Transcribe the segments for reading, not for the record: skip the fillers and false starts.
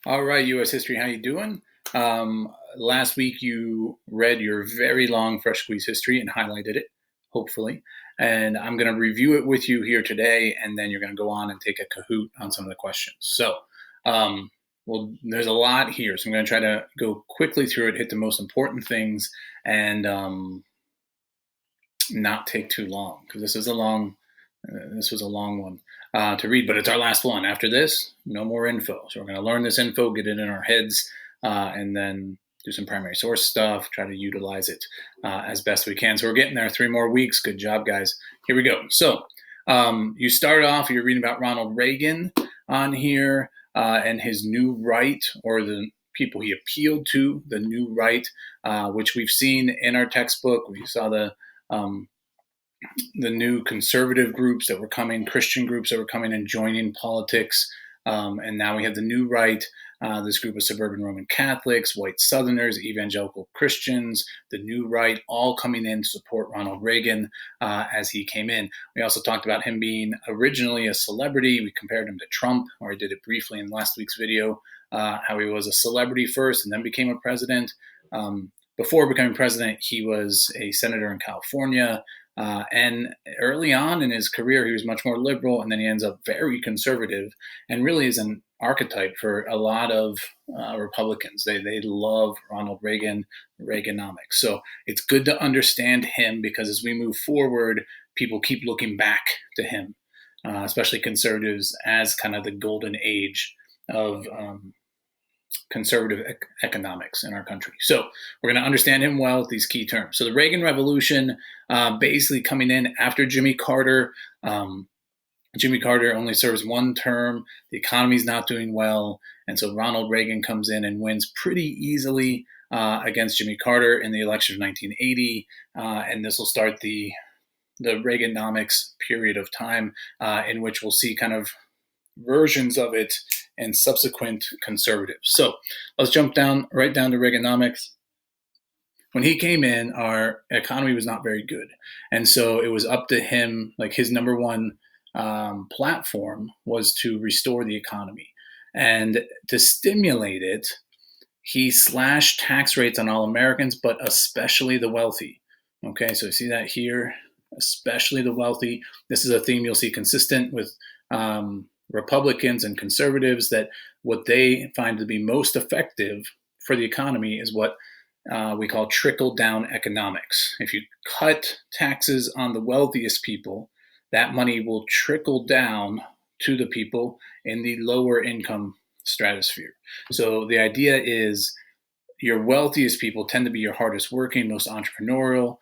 All right, U.S. history, how you doing? Last week you read your very long Fresh Squeeze history and highlighted it, hopefully. And I'm going to review it with you here today, and then you're going to go on and take a Kahoot on some of the questions. Um, well, there's a lot here, so I'm going to try to go quickly through it, hit the most important things, and not take too long because this was a long one to read, but it's our last one. After this, no more info. So we're going to learn this info, get it in our heads, and then do some primary source stuff, try to utilize it as best we can. So we're getting there. 3 more weeks. Good job, guys. Here we go. So you started off, you're reading about Ronald Reagan on here and his new right, or the people he appealed to, the new right, which we've seen in our textbook. We saw um, the new conservative groups that were coming, Christian groups that were coming and joining politics. And now we have the new right, this group of suburban Roman Catholics, white Southerners, evangelical Christians, the new right, all coming in to support Ronald Reagan as he came in. We also talked about him being originally a celebrity. We compared him to Trump, or I did it briefly in last week's video, how he was a celebrity first and then became a president. Before becoming president, he was a senator in California. And early on in his career, he was much more liberal, and then he ends up very conservative, and really is an archetype for a lot of Republicans. They love Ronald Reagan, Reaganomics. So it's good to understand him, because as we move forward, people keep looking back to him, especially conservatives, as kind of the golden age of conservative economics in our country. So we're going to understand him well with these key terms. So the Reagan Revolution, basically coming in after Jimmy Carter. Jimmy Carter only serves one term. The economy's not doing well. And so Ronald Reagan comes in and wins pretty easily against Jimmy Carter in the election of 1980. And this will start the Reaganomics period of time in which we'll see kind of versions of it and subsequent conservatives. So let's jump right down to Reaganomics. When he came in, our economy was not very good. And so it was up to him, like his number one platform was to restore the economy. And to stimulate it, he slashed tax rates on all Americans, but especially the wealthy. Okay, so you see that here, especially the wealthy. This is a theme you'll see consistent with Republicans and conservatives, that what they find to be most effective for the economy is what we call trickle-down economics. If you cut taxes on the wealthiest people, that money will trickle down to the people in the lower income stratosphere. So the idea is your wealthiest people tend to be your hardest working, most entrepreneurial.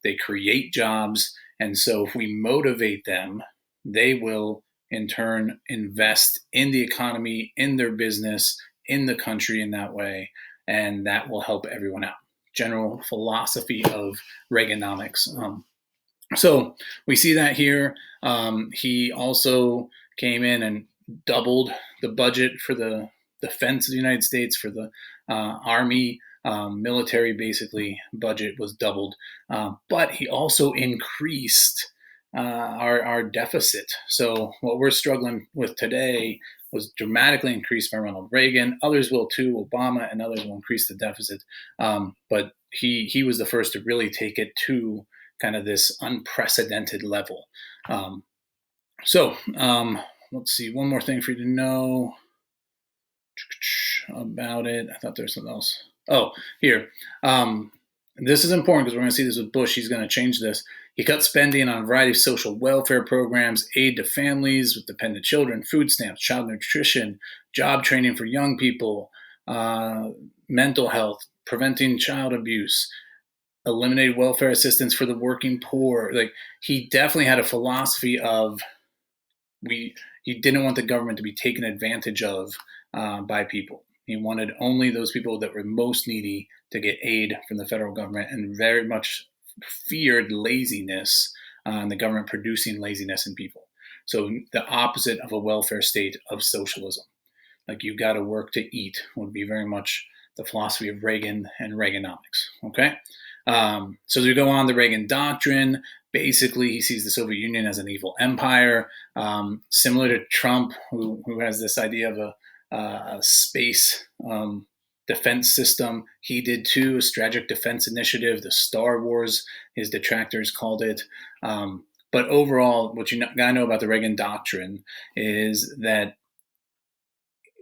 They create jobs. And so if we motivate them, they will in turn invest in the economy, in their business, in the country in that way, and that will help everyone out. General philosophy of Reaganomics. So we see that here. He also came in and doubled the budget for the defense of the United States, for the Army, military, basically, budget was doubled. But he also increased our deficit. So what we're struggling with today was dramatically increased by Ronald Reagan. Others will too, Obama and others will increase the deficit. But he was the first to really take it to kind of this unprecedented level. Let's see, one more thing for you to know about it. I thought there was something else. Oh, here. This is important because we're going to see this with Bush. He's going to change this. He cut spending on a variety of social welfare programs, aid to families with dependent children, food stamps, child nutrition, job training for young people, mental health, preventing child abuse, eliminated welfare assistance for the working poor. Like, he definitely had a philosophy of he didn't want the government to be taken advantage of by people. He wanted only those people that were most needy to get aid from the federal government, and very much feared laziness and the government producing laziness in people. So the opposite of a welfare state of socialism. Like, you got to work to eat would be very much the philosophy of Reagan and Reaganomics. Okay. So as we go on, the Reagan Doctrine, basically he sees the Soviet Union as an evil empire, similar to Trump, who has this idea of a space defense system. He did too, a strategic defense initiative, the Star Wars, his detractors called it. But overall, what you gotta know about the Reagan doctrine is that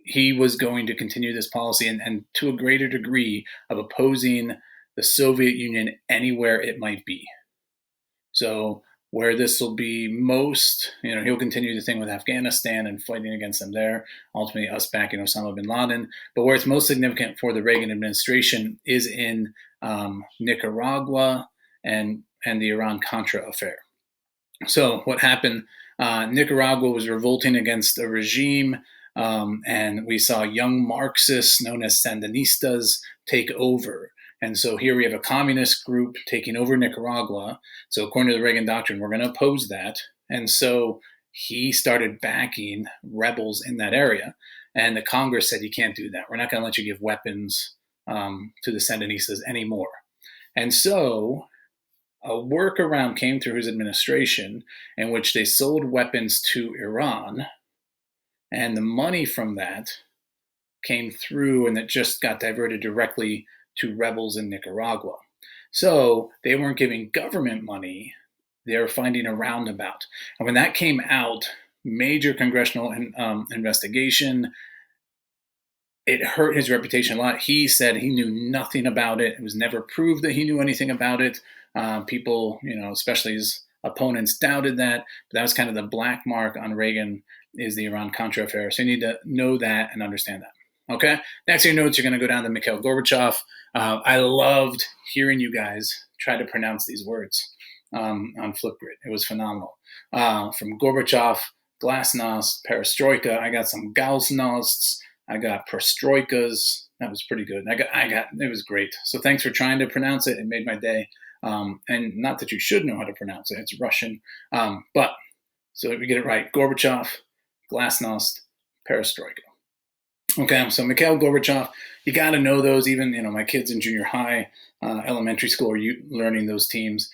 he was going to continue this policy and to a greater degree of opposing the Soviet Union anywhere it might be. So where this will be most, he'll continue the thing with Afghanistan and fighting against them there, ultimately us backing Osama bin Laden. But where it's most significant for the Reagan administration is in Nicaragua and the Iran-Contra affair. So what happened, Nicaragua was revolting against a regime, and we saw young Marxists known as Sandinistas take over. And so here we have a communist group taking over Nicaragua. So according to the Reagan doctrine, we're going to oppose that. And so he started backing rebels in that area. And the Congress said, you can't do that. We're not going to let you give weapons to the Sandinistas anymore. And so a workaround came through his administration in which they sold weapons to Iran. And the money from that came through and it just got diverted directly to rebels in Nicaragua. So they weren't giving government money, they were finding a roundabout. And when that came out, major congressional investigation, it hurt his reputation a lot. He said he knew nothing about it. It was never proved that he knew anything about it. People, especially his opponents, doubted that. But that was kind of the black mark on Reagan, is the Iran-Contra affair. So you need to know that and understand that. Okay, next in your notes, you're going to go down to Mikhail Gorbachev. I loved hearing you guys try to pronounce these words on Flipgrid. It was phenomenal. From Gorbachev, Glasnost, Perestroika, I got some Glasnosts, I got Perestroikas. That was pretty good. It was great. So thanks for trying to pronounce it. It made my day. And not that you should know how to pronounce it. It's Russian. But so if we get it right, Gorbachev, Glasnost, Perestroika. Okay, so Mikhail Gorbachev, you got to know those. Even my kids in junior high, elementary school are learning those teams.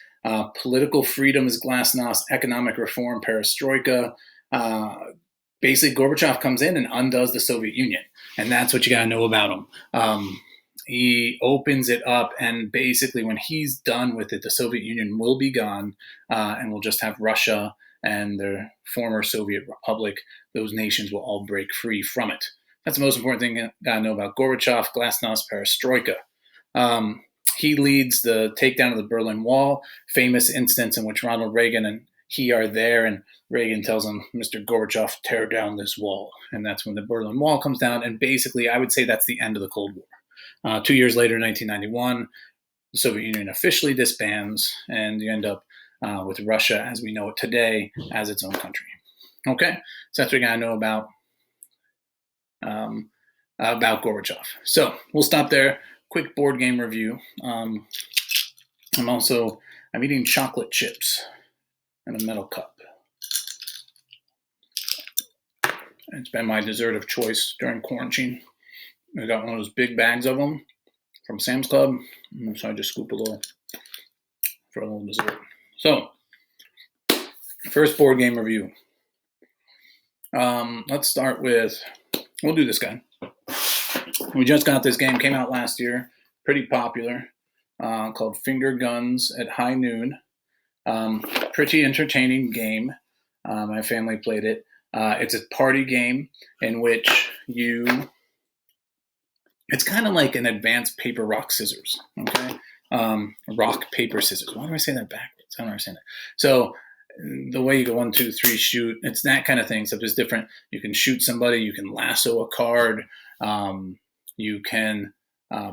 Political freedom is Glasnost, economic reform, Perestroika. Basically, Gorbachev comes in and undoes the Soviet Union, and that's what you got to know about him. He opens it up, and basically, when he's done with it, the Soviet Union will be gone, and we'll just have Russia and the former Soviet Republic. Those nations will all break free from it. That's the most important thing you got to know about Gorbachev, Glasnost, Perestroika. He leads the takedown of the Berlin Wall, famous instance in which Ronald Reagan and he are there, and Reagan tells him, Mr. Gorbachev, tear down this wall. And that's when the Berlin Wall comes down. And basically, I would say that's the end of the Cold War. 2 years later, 1991, the Soviet Union officially disbands, and you end up with Russia as we know it today as its own country. Okay, so that's what you got to know about Gorbachev. So we'll stop there. Quick board game review. I'm eating chocolate chips in a metal cup. It's been my dessert of choice during quarantine. I got one of those big bags of them from Sam's Club, so I just scoop a little for a little dessert. So, first board game review. Let's start with, we'll do this guy. We just got this game, came out last year, pretty popular, called Finger Guns at High Noon. Pretty entertaining game. My family played it. It's a party game in which it's kind of like an advanced paper, rock, scissors. Okay. Rock, paper, scissors. Why do I say that backwards? I don't understand it. So the way you go 1, 2, 3, shoot, it's that kind of thing. Except it's different. You can shoot somebody. You can lasso a card. You can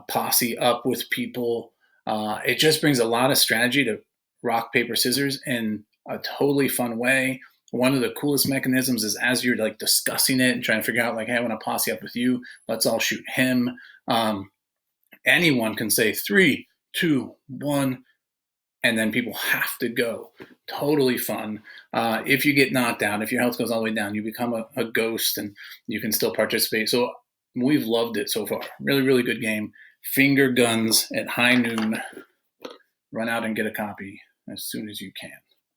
posse up with people. It just brings a lot of strategy to rock, paper, scissors in a totally fun way. One of the coolest mechanisms is as you're like discussing it and trying to figure out like, hey, I want to posse up with you. Let's all shoot him. Anyone can say 3, 2, 1, and then people have to go. Totally fun. If you get knocked out, if your health goes all the way down, you become a ghost and you can still participate. So we've loved it so far. Really, really good game. Finger Guns at High Noon. Run out and get a copy as soon as you can.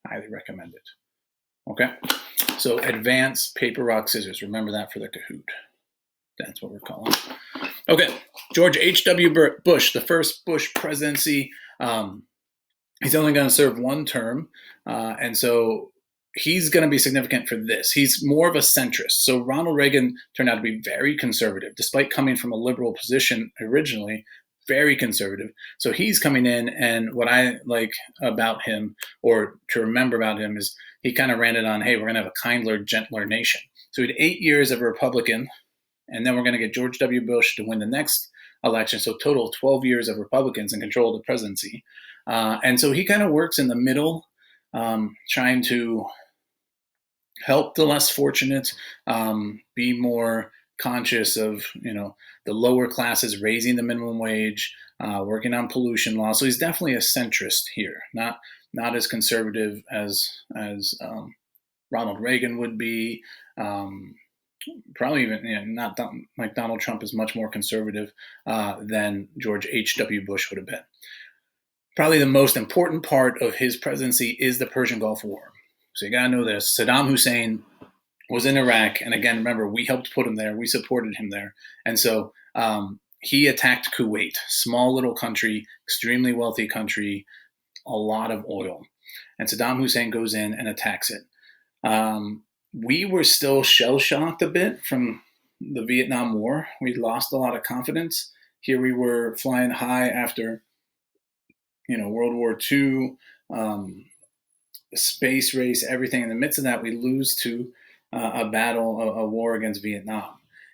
Highly recommend it. Okay, so advanced paper, rock, scissors. Remember that for the Kahoot. That's what we're calling it. Okay, George H.W. Bush, the first Bush presidency. He's only going to serve one term, and so he's going to be significant for this. He's more of a centrist. So Ronald Reagan turned out to be very conservative, despite coming from a liberal position originally, very conservative. So he's coming in, and what I like about him, or to remember about him, is he kind of ran it on, hey, we're going to have a kinder, gentler nation. So he had 8 years of a Republican, and then we're going to get George W. Bush to win the next election. So total 12 years of Republicans in control of the presidency. And so he kind of works in the middle, trying to help the less fortunate, be more conscious of, the lower classes, raising the minimum wage, working on pollution law. So he's definitely a centrist here, not as conservative as Ronald Reagan would be. Probably even not like Donald Trump is much more conservative than George H.W. Bush would have been. Probably the most important part of his presidency is the Persian Gulf War. So you got to know this. Saddam Hussein was in Iraq. And again, remember, we helped put him there. We supported him there. And so he attacked Kuwait, small little country, extremely wealthy country, a lot of oil. And Saddam Hussein goes in and attacks it. We were still shell-shocked a bit from the Vietnam War. We lost a lot of confidence. Here we were flying high after, World War II, space race, everything. In the midst of that, we lose to a battle, a war against Vietnam.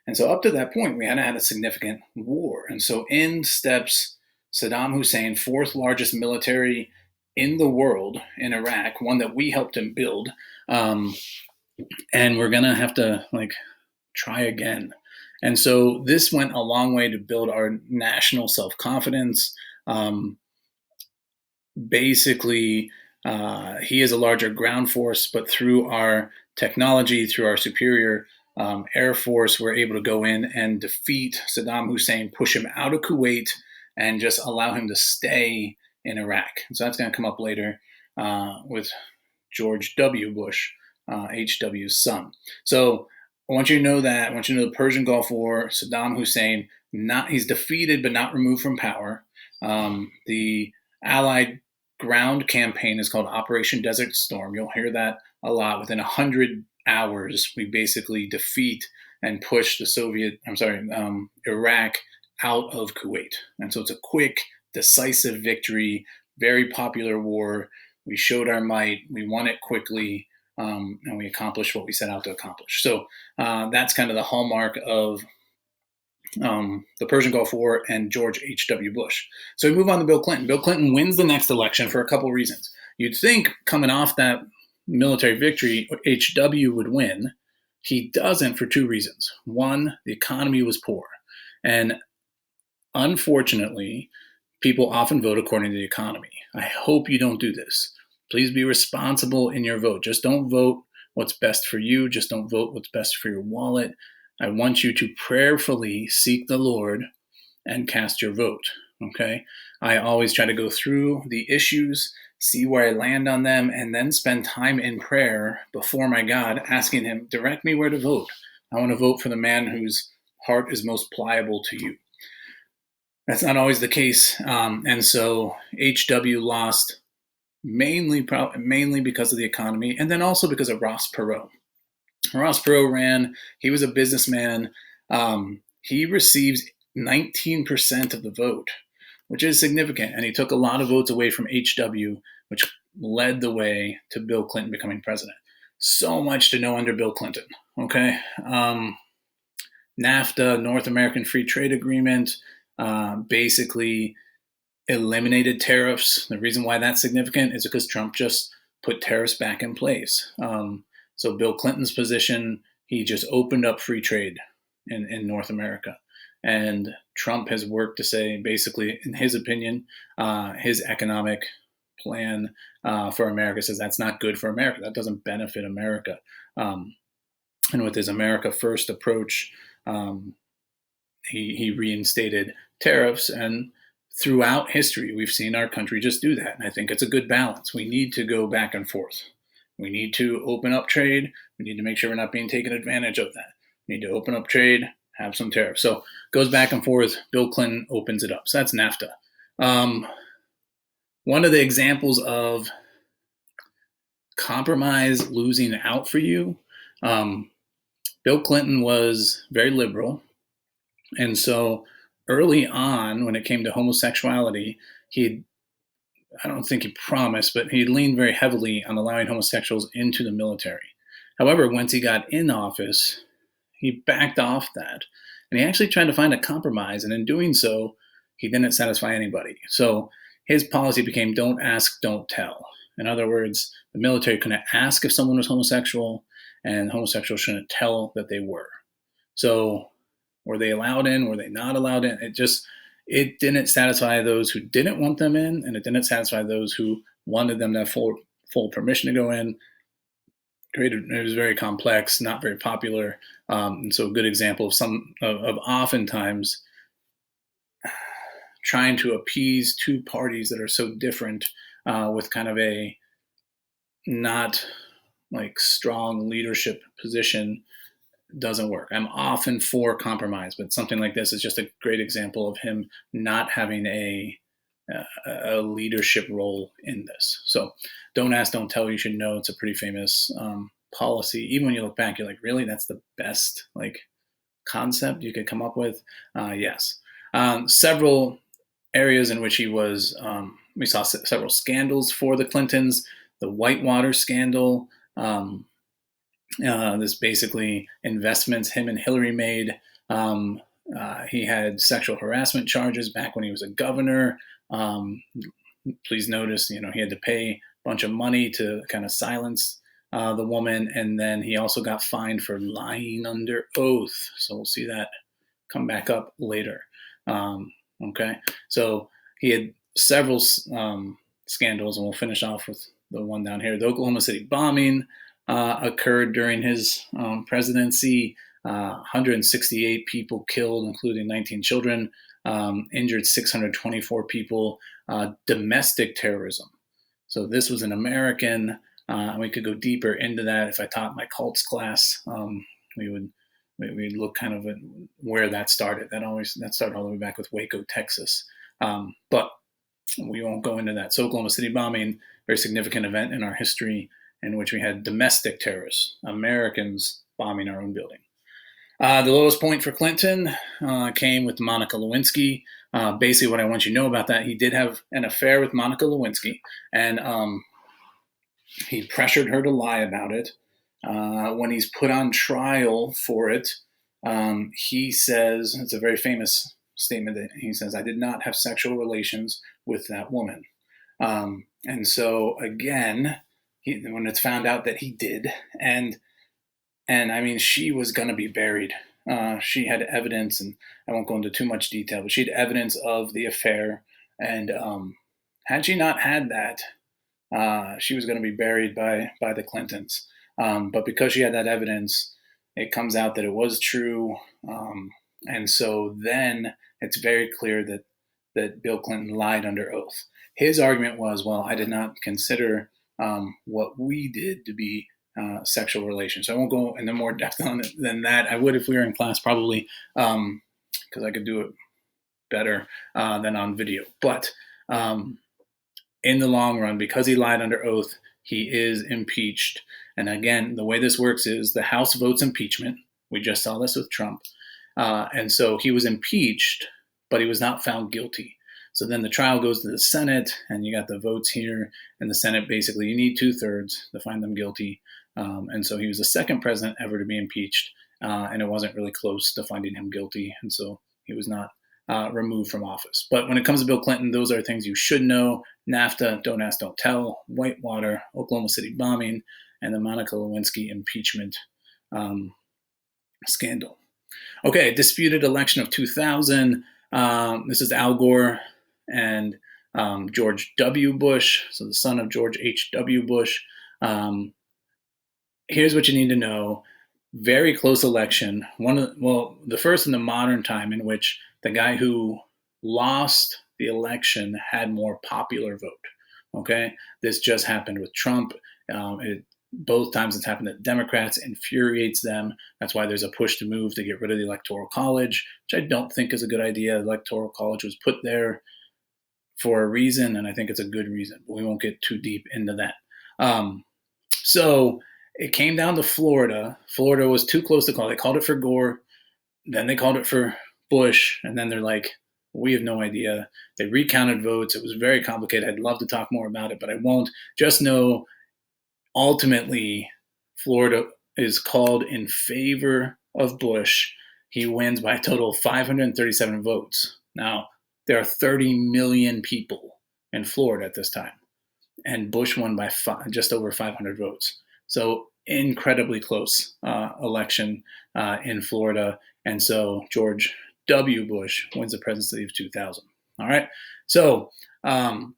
And so up to that point, we hadn't had a significant war. And so in steps Saddam Hussein, fourth largest military in the world in Iraq, one that we helped him build. And we're going to have to try again. And so this went a long way to build our national self-confidence. Basically, he is a larger ground force, but through our technology, through our superior Air Force, we're able to go in and defeat Saddam Hussein, push him out of Kuwait, and just allow him to stay in Iraq. So that's going to come up later with George W. Bush, H.W.'s son. So I want you to know that. I want you to know the Persian Gulf War, Saddam Hussein, he's defeated but not removed from power. The Allied ground campaign is called Operation Desert Storm. You'll hear that a lot. Within 100 hours, we basically defeat and push Iraq out of Kuwait. And so it's a quick, decisive victory, very popular war. We showed our might. We won it quickly. And we accomplished what we set out to accomplish. So that's kind of the hallmark of the Persian Gulf War and George H.W. Bush. So we move on to Bill Clinton. Bill Clinton wins the next election for a couple of reasons. You'd think coming off that military victory, H.W. would win. He doesn't for two reasons. One, the economy was poor. And unfortunately, people often vote according to the economy. I hope you don't do this. Please be responsible in your vote. Just don't vote what's best for you. Just don't vote what's best for your wallet. I want you to prayerfully seek the Lord and cast your vote, okay? I always try to go through the issues, see where I land on them, and then spend time in prayer before my God, asking him, direct me where to vote. I want to vote for the man whose heart is most pliable to you. That's not always the case, and so H.W. lost mainly because of the economy, and then also because of Ross Perot. Ross Perot ran. He was a businessman. He receives 19% of the vote, which is significant. And he took a lot of votes away from H.W., which led the way to Bill Clinton becoming president. So much to know under Bill Clinton, okay? NAFTA, North American Free Trade Agreement, basically eliminated tariffs. The reason why that's significant is because Trump just put tariffs back in place. So Bill Clinton's position, he just opened up free trade in North America. And Trump has worked to say, basically, in his opinion, his economic plan for America says that's not good for America. That doesn't benefit America. And with his America First approach, he reinstated tariffs. And throughout history, we've seen our country just do that. And I think it's a good balance. We need to go back and forth. We need to open up trade. We need to make sure we're not being taken advantage of that. We need to open up trade, have some tariffs. So goes back and forth. Bill Clinton opens it up. So that's NAFTA. Um, one of the examples of compromise losing out for you, um, Bill Clinton was very liberal. And so early on, when it came to homosexuality, he I don't think he promised, but he leaned very heavily on allowing homosexuals into the military. However, once he got in office, he backed off that. And he actually tried to find a compromise. And in doing so, he didn't satisfy anybody. So his policy became don't ask, don't tell. In other words, the military couldn't ask if someone was homosexual, and homosexuals shouldn't tell that they were. So were they allowed in? Were they not allowed in? It didn't satisfy those who didn't want them in, and it didn't satisfy those who wanted them to have full permission to go in. It was very complex, not very popular, and so a good example of oftentimes trying to appease two parties that are so different with kind of a not like strong leadership position doesn't work. I'm often for compromise, but something like this is just a great example of him not having a leadership role in this. So don't ask, don't tell. You should know. It's a pretty famous policy. Even when you look back, you're like, really, that's the best like concept you could come up with. Yes, several areas in which he was. We saw several scandals for the Clintons. The Whitewater scandal. This basically investments him and Hillary made. He had sexual harassment charges back when he was a governor. Please notice, he had to pay a bunch of money to kind of silence the woman, and then he also got fined for lying under oath. So we'll see that come back up later. Okay, so he had several scandals, and we'll finish off with the one down here. The Oklahoma City bombing occurred during his presidency. 168 people killed, including 19 children, injured 624 people. Domestic terrorism. So this was an American. We could go deeper into that. If I taught my cults class, we'd look kind of at where that started. That started all the way back with Waco, Texas. But we won't go into that. So Oklahoma City bombing, very significant event in our history, in which we had domestic terrorists, Americans bombing our own building. The lowest point for Clinton came with Monica Lewinsky. Basically, what I want you to know about that, he did have an affair with Monica Lewinsky, and he pressured her to lie about it. When he's put on trial for it, he says, it's a very famous statement that he says, I did not have sexual relations with that woman. And so, again, when it's found out that he did, and I mean, she was going to be buried. She had evidence, and I won't go into too much detail, but she had evidence of the affair. And had she not had that, she was going to be buried by the Clintons. But because she had that evidence, it comes out that it was true. And so then it's very clear that Bill Clinton lied under oath. His argument was, well, I did not consider what we did to be sexual relations. So I won't go into more depth on it than that. I would if we were in class, probably, because I could do it better than on video. But in the long run, because he lied under oath, he is impeached. And again, the way this works is the House votes impeachment. We just saw this with Trump. And so he was impeached, but he was not found guilty. So then the trial goes to the Senate, and you got the votes here. And the Senate, basically, you need 2/3 to find them guilty. And so he was the second president ever to be impeached, and it wasn't really close to finding him guilty. And so he was not removed from office. But when it comes to Bill Clinton, those are things you should know. NAFTA, don't ask, don't tell, Whitewater, Oklahoma City bombing, and the Monica Lewinsky impeachment scandal. Okay, disputed election of 2000. This is Al Gore and George W. Bush, so the son of George H.W. Bush. Here's what you need to know. Very close election. The first in the modern time in which the guy who lost the election had more popular vote. Okay, this just happened with Trump. Both times it's happened to Democrats, infuriates them. That's why there's a push to move to get rid of the Electoral College, which I don't think is a good idea. The Electoral College was put there for a reason, and I think it's a good reason, but we won't get too deep into that. So it came down to Florida. Florida was too close to call. They called it for Gore, then they called it for Bush, and then they're like, we have no idea. They recounted votes. It was very complicated. I'd love to talk more about it, but I won't. Just know ultimately Florida is called in favor of Bush. He wins by a total of 537 votes. Now, there are 30 million people in Florida at this time, and Bush won by just over 500 votes. So incredibly close election in Florida. And so George W. Bush wins the presidency of 2000. All right. So when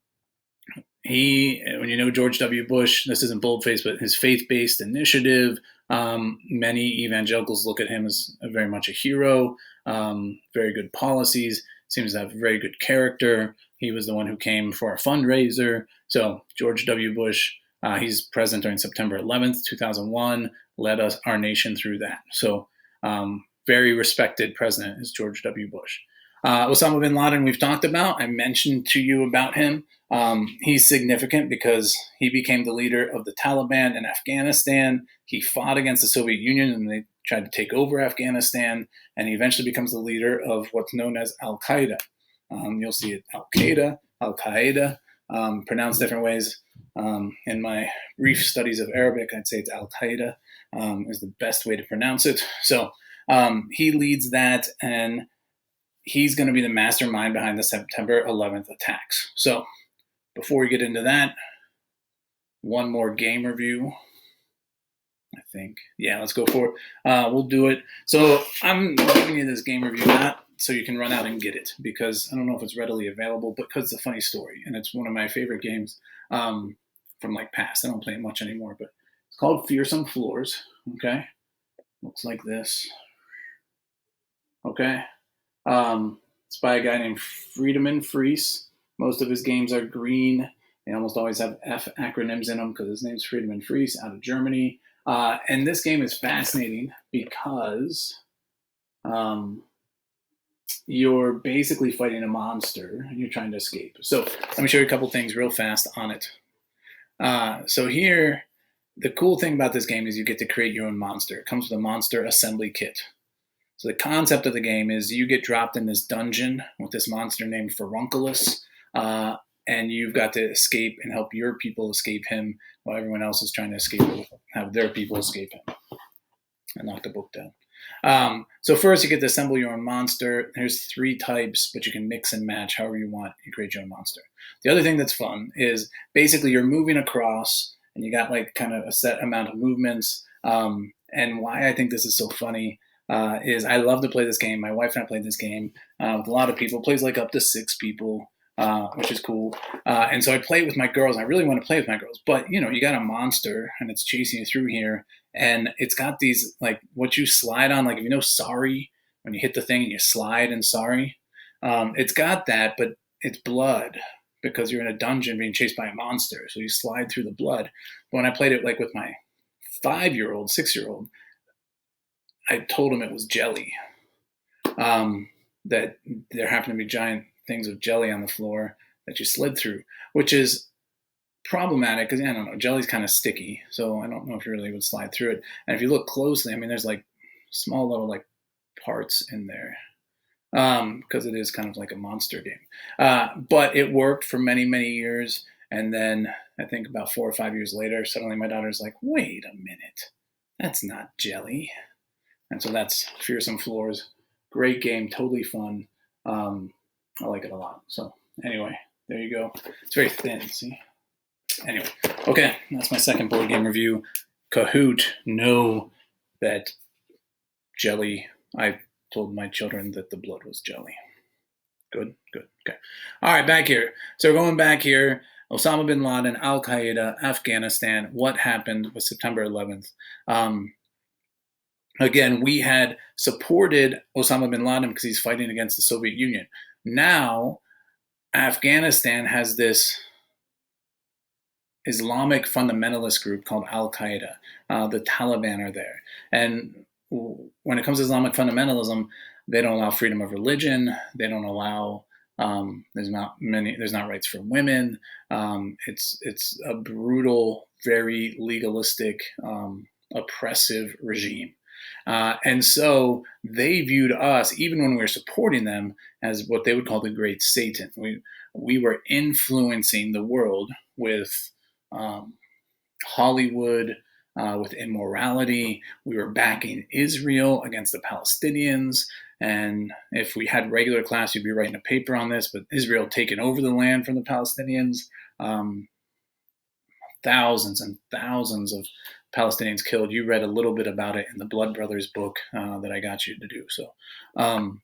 you know George W. Bush, this isn't boldface, but his faith-based initiative, many evangelicals look at him as very much a hero, very good policies, seems to have very good character. He was the one who came for a fundraiser. So George W. Bush, he's president during September 11th, 2001, led our nation through that. So very respected president is George W. Bush. Osama bin Laden, we've talked about. I mentioned to you about him. He's significant because he became the leader of the Taliban in Afghanistan. He fought against the Soviet Union and they tried to take over Afghanistan. And he eventually becomes the leader of what's known as Al-Qaeda. You'll see it Al-Qaeda, Al-Qaeda, pronounced different ways. In my brief studies of Arabic, I'd say it's Al-Qaeda is the best way to pronounce it. So he leads that, and he's going to be the mastermind behind the September 11th attacks. So before we get into that, one more game review, I think. Yeah, let's go for it. We'll do it. So I'm giving you this game review not so you can run out and get it, because I don't know if it's readily available, but because it's a funny story, and it's one of my favorite games from like past. I don't play it much anymore, but it's called Fearsome Floors. Okay, looks like this. Okay. It's by a guy named Friedemann Fries. Most of his games are green. They almost always have F acronyms in them because his name's Friedemann Fries out of Germany. And this game is fascinating because you're basically fighting a monster and you're trying to escape. So let me show you a couple things real fast on it. So here, the cool thing about this game is you get to create your own monster. It comes with a monster assembly kit. So the concept of the game is you get dropped in this dungeon with this monster named Furunculus, and you've got to escape and help your people escape him while everyone else is trying to escape, have their people escape him. I knocked the book down. So first you get to assemble your own monster. There's 3 types, but you can mix and match however you want. You create your own monster. The other thing that's fun is basically you're moving across, and you got like kind of a set amount of movements. And why I think this is so funny is I love to play this game. My wife and I played this game with a lot of people. It plays like up to 6 people, which is cool. And so I play with my girls. I really want to play with my girls. But, you know, you got a monster, and it's chasing you through here. And it's got these, like, what you slide on, like, if you know Sorry, when you hit the thing and you slide in Sorry, it's got that, but it's blood because you're in a dungeon being chased by a monster. So you slide through the blood. But when I played it, like, with my 5-year-old, 6-year-old, I told him it was jelly. That there happened to be giant things of jelly on the floor that you slid through, which is problematic because, I don't know, jelly's kind of sticky. So I don't know if you really would slide through it. And if you look closely, I mean, there's like small little like parts in there because it is kind of like a monster game. But it worked for many, many years. And then I think about 4 or 5 years later, suddenly my daughter's like, wait a minute, that's not jelly. And so that's Fearsome Floors. Great game, totally fun. I like it a lot. So anyway, there you go. It's very thin, see? Anyway, okay, that's my second board game review. Kahoot, know that jelly, I told my children that the blood was jelly. Good, good, okay. All right, back here. So we're going back here. Osama bin Laden, Al-Qaeda, Afghanistan. What happened with September 11th? Again, we had supported Osama bin Laden because he's fighting against the Soviet Union. Now, Afghanistan has this Islamic fundamentalist group called Al Qaeda. The Taliban are there, and when it comes to Islamic fundamentalism, they don't allow freedom of religion. They don't allow there's not rights for women. It's a brutal, very legalistic, oppressive regime. And so they viewed us, even when we were supporting them, as what they would call the Great Satan. We were influencing the world with um, Hollywood, with immorality. We were backing Israel against the Palestinians. And if we had regular class, you'd be writing a paper on this, but Israel taking over the land from the Palestinians. Um, Thousands and thousands of Palestinians killed. You read a little bit about it in the Blood Brothers book that I got you to do. Um,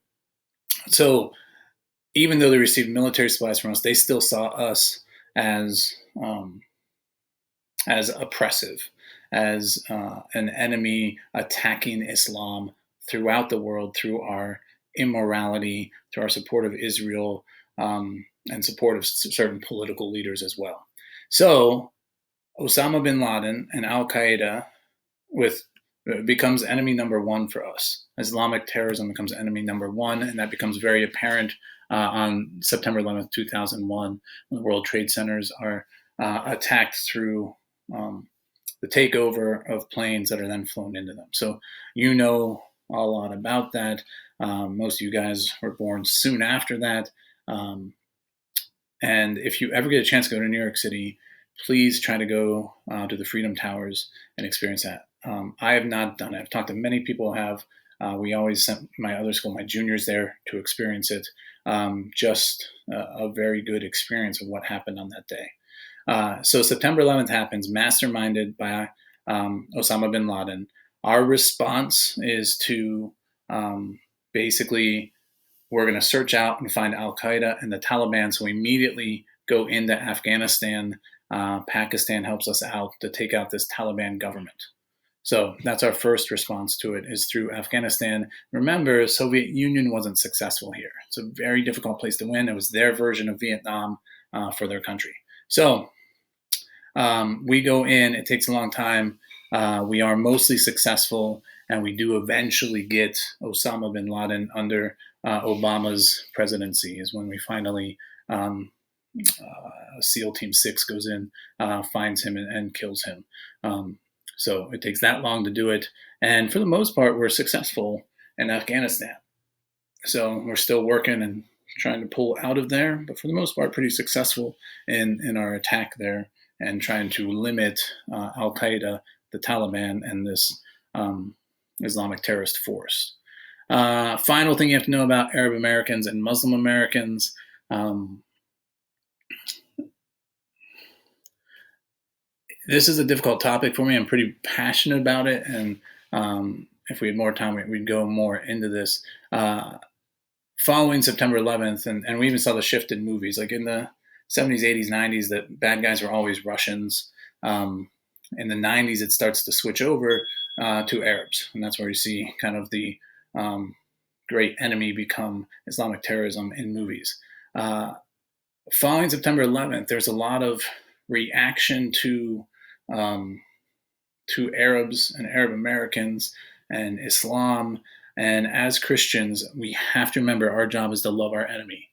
so even though they received military supplies from us, they still saw us as um, as oppressive, as an enemy attacking Islam throughout the world through our immorality, through our support of Israel, and support of certain political leaders as well. So Osama bin Laden and Al Qaeda with becomes enemy number one for us. Islamic terrorism becomes enemy number one, and that becomes very apparent on September 11th, 2001, when the World Trade Centers are attacked through the takeover of planes that are then flown into them. So you know a lot about that. Most of you guys were born soon after that. And if you ever get a chance to go to New York City, please try to go to the Freedom Towers and experience that. I have not done it. I've talked to many people who have. We always sent my other school, my juniors there to experience it. Just a very good experience of what happened on that day. So September 11th happens, masterminded by Osama bin Laden. Our response is to basically, we're going to search out and find Al Qaeda and the Taliban. So we immediately go into Afghanistan. Pakistan helps us out to take out this Taliban government. So that's our first response to it, is through Afghanistan. Remember, Soviet Union wasn't successful here. It's a very difficult place to win. It was their version of Vietnam for their country. So we go in. It takes a long time. We are mostly successful, and we do eventually get Osama bin Laden under Obama's presidency, is when we finally SEAL Team 6 goes in, finds him, and kills him. So it takes that long to do it. And for the most part, we're successful in Afghanistan. So we're still working and trying to pull out of there, but for the most part, pretty successful in our attack there and trying to limit Al Qaeda, the Taliban, and this Islamic terrorist force. Final thing you have to know about Arab Americans and Muslim Americans. This is a difficult topic for me. I'm pretty passionate about it, and if we had more time, we'd go more into this. Following September 11th, and we even saw the shift in movies, like in the 70s, 80s, 90s, that bad guys were always Russians. In the 90s, it starts to switch over to Arabs, and that's where you see kind of the great enemy become Islamic terrorism in movies. Following September 11th, there's a lot of reaction to Arabs and Arab Americans and Islam. And as Christians, we have to remember our job is to love our enemy.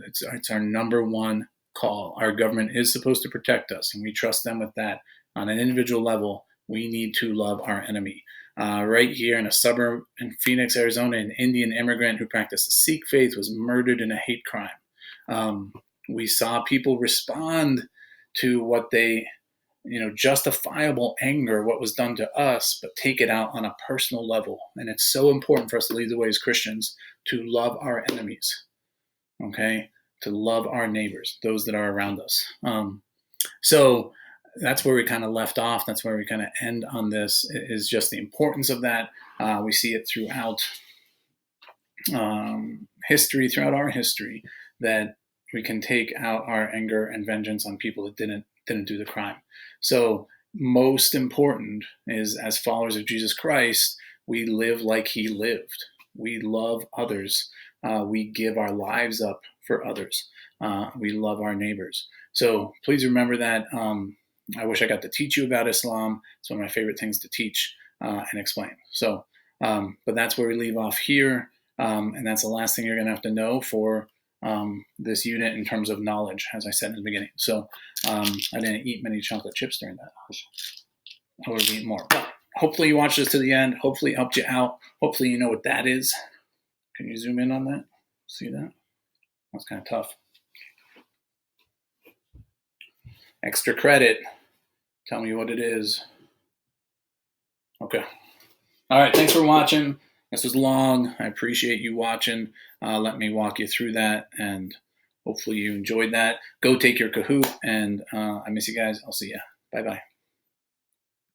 It's our number one call. Our government is supposed to protect us, and we trust them with that. On an individual level, we need to love our enemy. Right here in a suburb in Phoenix, Arizona, an Indian immigrant who practiced the Sikh faith was murdered in a hate crime. We saw people respond to what they, justifiable anger, what was done to us, but take it out on a personal level. And it's so important for us to lead the way as Christians to love our enemies, okay? To love our neighbors, those that are around us. So that's where we kind of left off. That's where we kind of end on this, is just the importance of that. We see it throughout history, throughout our history, that we can take out our anger and vengeance on people that didn't do the crime. So most important is, as followers of Jesus Christ, we live like he lived. We love others. We give our lives up for others. We love our neighbors. So please remember that. I wish I got to teach you about Islam. It's one of my favorite things to teach and explain. So, but that's where we leave off here. And that's the last thing you're going to have to know for this unit in terms of knowledge, as I said in the beginning. So I didn't eat many chocolate chips during that. I would have eaten more. But hopefully you watched this to the end. Hopefully it helped you out. Hopefully you know what that is. Can you zoom in on that? See that? That's kind of tough. Extra credit. Tell me what it is. Okay. All right. Thanks for watching. This was long. I appreciate you watching. Let me walk you through that, and hopefully you enjoyed that. Go take your Kahoot, and I miss you guys. I'll see you. Bye-bye.